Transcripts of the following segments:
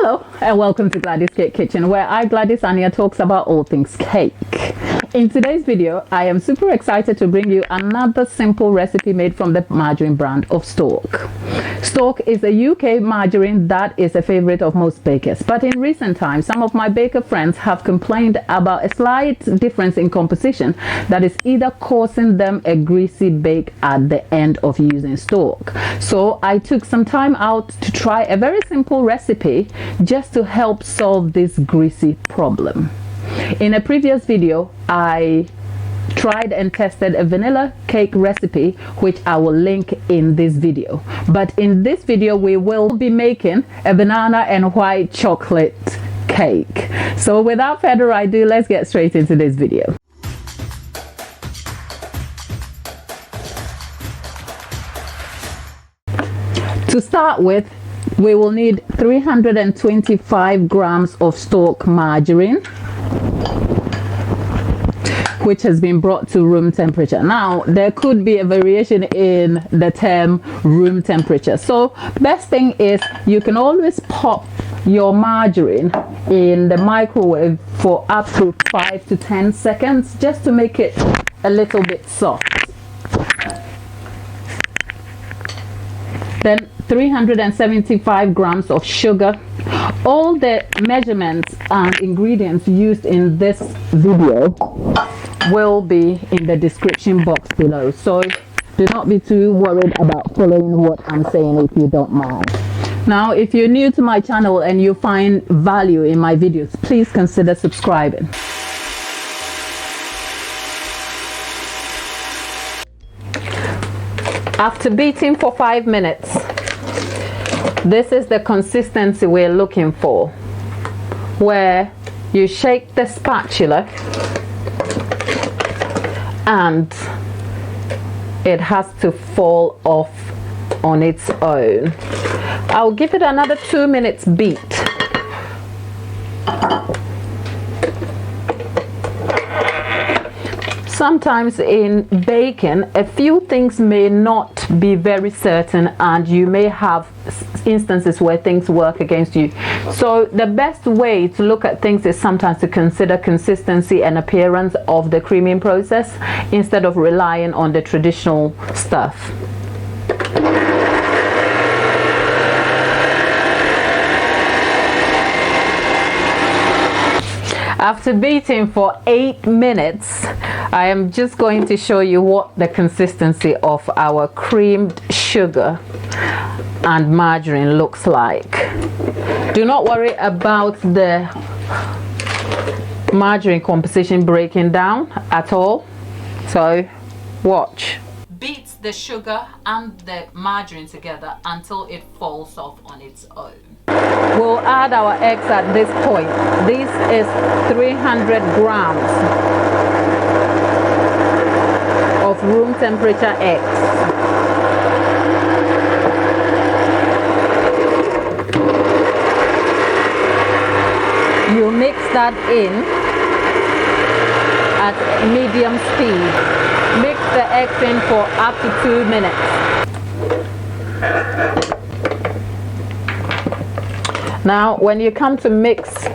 Hello and welcome to Gladys Cake Kitchen, where I, Gladys Anya, talks about all things cake. In today's video, I am super excited to bring you another simple recipe made from the margarine brand of Stork. Stork is a UK margarine that is a favorite of most bakers, but in recent times, some of my baker friends have complained about a slight difference in composition that is either causing them a greasy bake at the end of using Stork. So I took some time out to try a very simple recipe just to help solve this greasy problem. In a previous video, I tried and tested a vanilla cake recipe, which I will link in this video. But in this video, we will be making a banana and white chocolate cake. So without further ado, let's get straight into this video. To start with, we will need 325 grams of Stork margarine, which has been brought to room temperature. Now, there could be a variation in the term room temperature. So, best thing is you can always pop your margarine in the microwave for up to 5 to 10 seconds just to make it a little bit soft. Then 375 grams of sugar. All the measurements and ingredients used in this video will be in the description box below, so do not be too worried about following what I'm saying if you don't mind. Now, if you're new to my channel and you find value in my videos, please consider subscribing. After beating for 5 minutes, this is the consistency we're looking for, where you shake the spatula and it has to fall off on its own. I'll give it another 2 minutes beat. Sometimes in baking, a few things may not be very certain and you may have instances where things work against you. So the best way to look at things is sometimes to consider consistency and appearance of the creaming process instead of relying on the traditional stuff. After beating for 8 minutes, I am just going to show you what the consistency of our creamed sugar and margarine looks like. Do not worry about the margarine composition breaking down at all. So watch. Beat the sugar and the margarine together until it falls off on its own. We'll add our eggs at this point. This is 300 grams of room temperature eggs. You mix that in at medium speed. Mix the eggs in for up to 2 minutes. Now, when you come to mix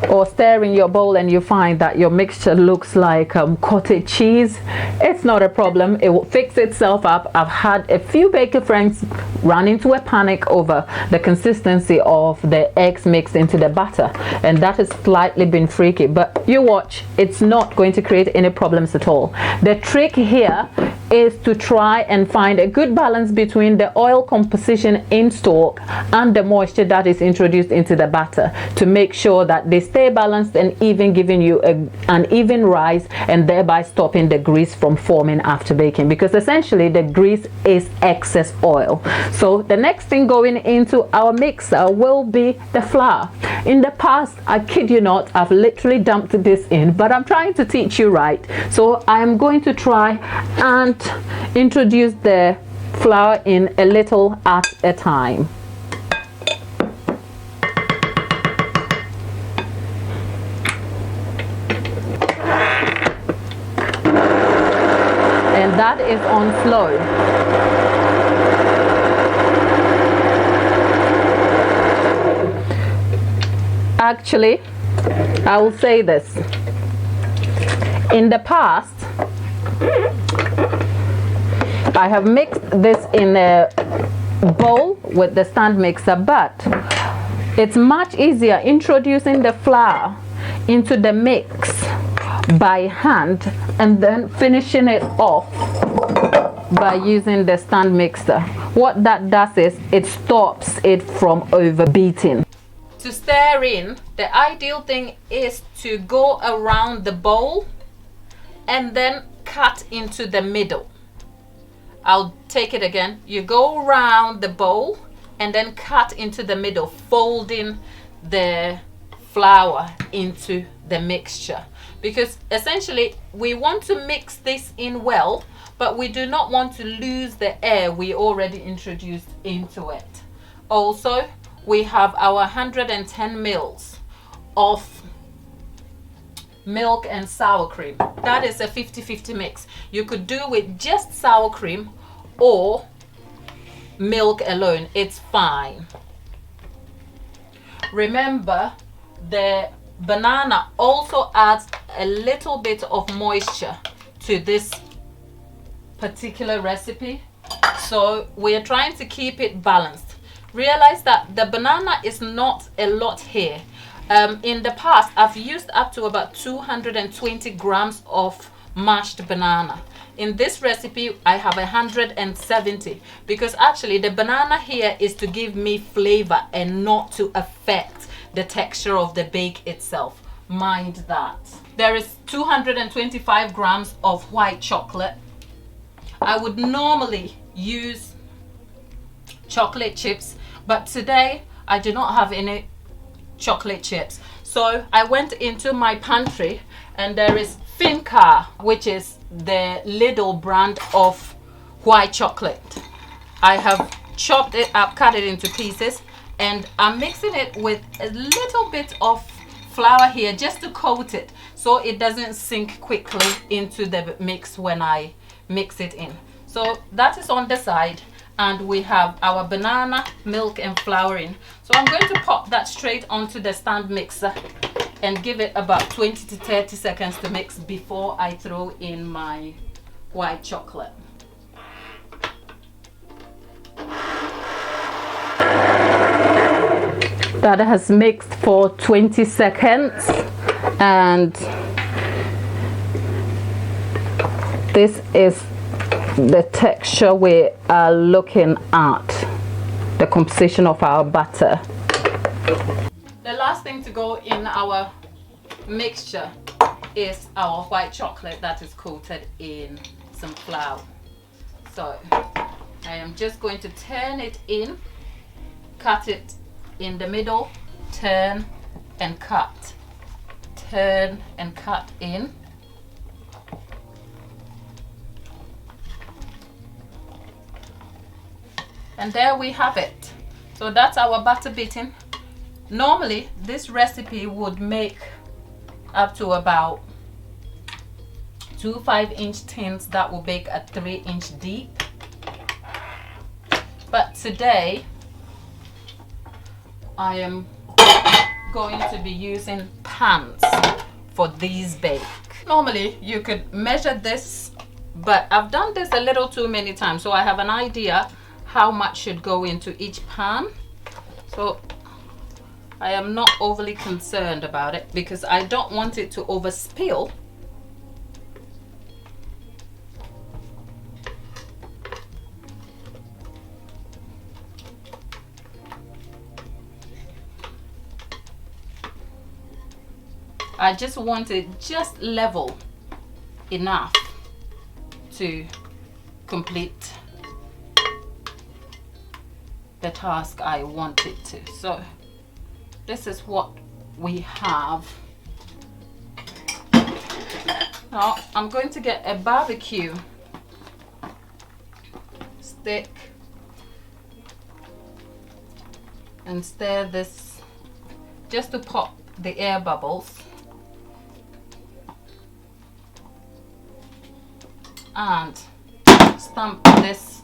or stir in your bowl and you find that your mixture looks like cottage cheese, it's not a problem. It will fix itself up. I've had a few baker friends run into a panic over the consistency of the eggs mixed into the batter, and that has slightly been freaky, but you watch, it's not going to create any problems at all. The trick here is to try and find a good balance between the oil composition in Stork and the moisture that is introduced into the batter to make sure that they stay balanced and even giving you an even rise, and thereby stopping the grease from forming after baking, because essentially the grease is excess oil. So the next thing going into our mixer will be the flour. In the past, I kid you not, I've literally dumped this in, but I'm trying to teach you right. So I'm going to try and introduce the flour in a little at a time. And that is on slow. Actually, I will say this. In the past, I have mixed this in a bowl with the stand mixer, but it's much easier introducing the flour into the mix by hand and then finishing it off by using the stand mixer. What that does is it stops it from overbeating. To stir in, the ideal thing is to go around the bowl and then cut into the middle. I'll take it again. You go around the bowl and then cut into the middle, folding the flour into the mixture, because essentially we want to mix this in well, but we do not want to lose the air we already introduced into it. Also, we have our 110 mils of milk and sour cream. That is a 50-50 mix. You could do with just sour cream or milk alone, it's fine. Remember, the banana also adds a little bit of moisture to this particular recipe, so we're trying to keep it balanced. Realize that the banana is not a lot here. In the past, I've used up to about 220 grams of mashed banana. In this recipe, I have 170, because actually the banana here is to give me flavor and not to affect the texture of the bake itself. Mind that. There is 225 grams of white chocolate. I would normally use chocolate chips, but today I do not have any chocolate chips. So I went into my pantry and there is Finca, which is the Lidl brand of white chocolate. I have chopped it up, cut it into pieces, and I'm mixing it with a little bit of flour here just to coat it so it doesn't sink quickly into the mix when I mix it in. So that is on the side, and we have our banana, milk and flour in. So I'm going to pop that straight onto the stand mixer and give it about 20 to 30 seconds to mix before I throw in my white chocolate. That has mixed for 20 seconds, and this is the texture we are looking at, the composition of our butter. The last thing to go in our mixture is our white chocolate that is coated in some flour. So I am just going to turn it in, cut it in the middle, turn and cut, turn and cut in. And there we have it. So that's our butter beating. Normally this recipe would make up to about 2 5-inch tins that will bake at 3-inch deep, but today I am going to be using pans for these bake. Normally you could measure this, but I've done this a little too many times, so I have an idea how much should go into each pan. So I am not overly concerned about it because I don't want it to overspill. I just want it just level enough to complete the task I want it to. So this is what we have. Now I'm going to get a barbecue stick and stir this just to pop the air bubbles, and stamp this.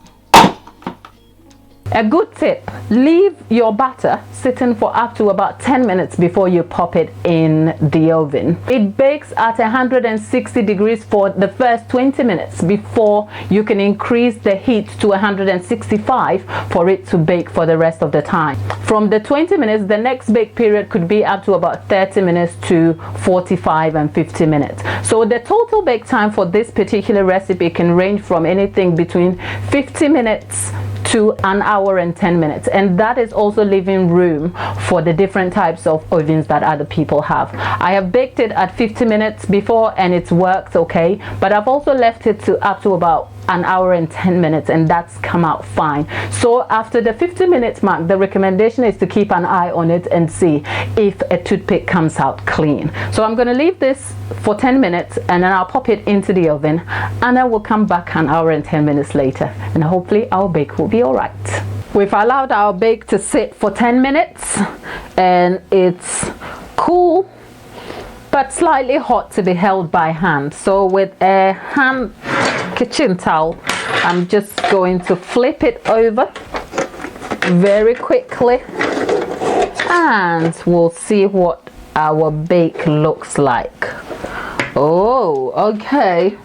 A good tip, leave your batter sitting for up to about 10 minutes before you pop it in the oven. It bakes at 160 degrees for the first 20 minutes before you can increase the heat to 165 for it to bake for the rest of the time. From the 20 minutes, the next bake period could be up to about 30 minutes to 45 and 50 minutes. So the total bake time for this particular recipe can range from anything between 50 minutes to an hour and 10 minutes, and that is also leaving room for the different types of ovens that other people have. I have baked it at 50 minutes before and it's worked okay, but I've also left it to up to about an hour and 10 minutes, and that's come out fine. So after the 50 minutes mark, the recommendation is to keep an eye on it and see if a toothpick comes out clean. So I'm going to leave this for 10 minutes and then I'll pop it into the oven, and then we'll come back an hour and 10 minutes later, and hopefully our bake will be all right. We've allowed our bake to sit for 10 minutes and it's cool but slightly hot to be held by hand. So with a hand kitchen towel, I'm just going to flip it over very quickly and we'll see what our bake looks like. Oh, okay.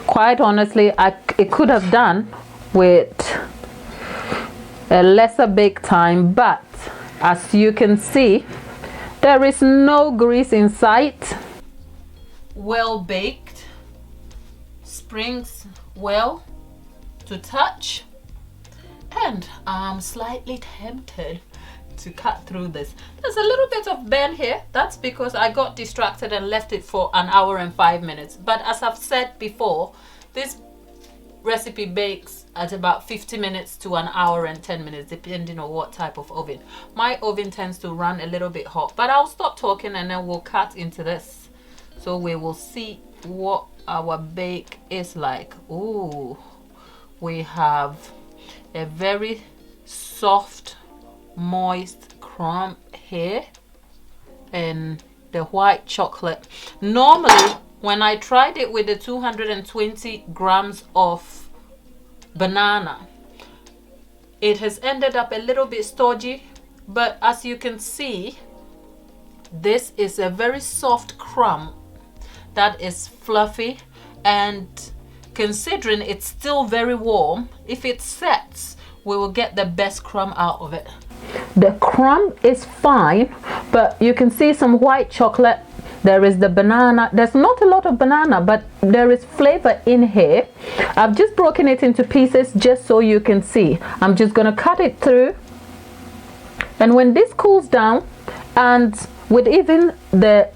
Quite honestly, it could have done with a lesser bake time, but as you can see, there is no grease in sight. Well baked, springs well to touch, and I'm slightly tempted to cut through this. There's a little bit of bend here. That's because I got distracted and left it for an hour and 5 minutes. But as I've said before, this recipe bakes at about 50 minutes to an hour and 10 minutes depending on what type of oven. My oven tends to run a little bit hot, but I'll stop talking and then we'll cut into this so we will see what our bake is like. Ooh, we have a very soft moist crumb here and the white chocolate. Normally when I tried it with the 220 grams of banana, it has ended up a little bit stodgy, but as you can see, this is a very soft crumb that is fluffy, and considering it's still very warm, if it sets, we will get the best crumb out of it. The crumb is fine, but you can see some white chocolate. There is the banana. There's not a lot of banana, but there is flavor in here. I've just broken it into pieces just so you can see. I'm just gonna cut it through, and when this cools down, and with even the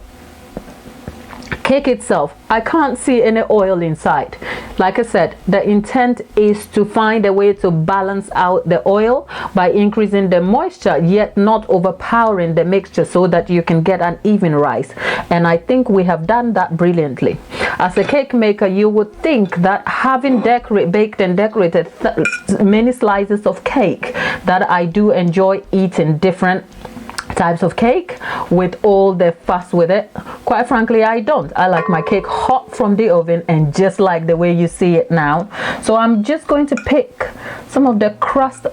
cake itself, I can't see any oil inside. Like I said, the intent is to find a way to balance out the oil by increasing the moisture yet not overpowering the mixture so that you can get an even rise, and I think we have done that brilliantly. As a cake maker, you would think that having baked and decorated many slices of cake, that I do enjoy eating different types of cake with all the fuss with it. Quite frankly, I don't. I like my cake hot from the oven and just like the way you see it now. So I'm just going to pick some of the crust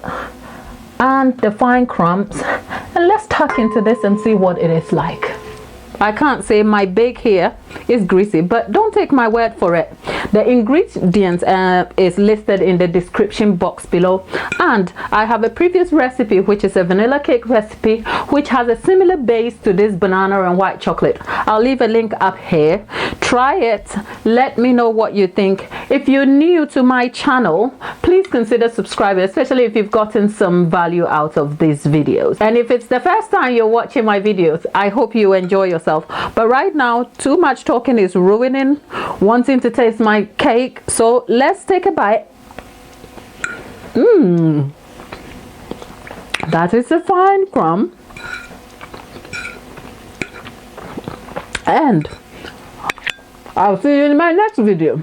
and the fine crumbs, and let's tuck into this and see what it is like. I can't say my bake here is greasy, but don't take my word for it. The ingredients is listed in the description box below, and I have a previous recipe which is a vanilla cake recipe which has a similar base to this banana and white chocolate. I'll leave a link up here. Try it, let me know what you think. If you're new to my channel, please consider subscribing, especially if you've gotten some value out of these videos. And if it's the first time you're watching my videos, I hope you enjoy yourself. But right now, too much talking is ruining wanting to taste my cake, so let's take a bite. That is a fine crumb, and I'll see you in my next video.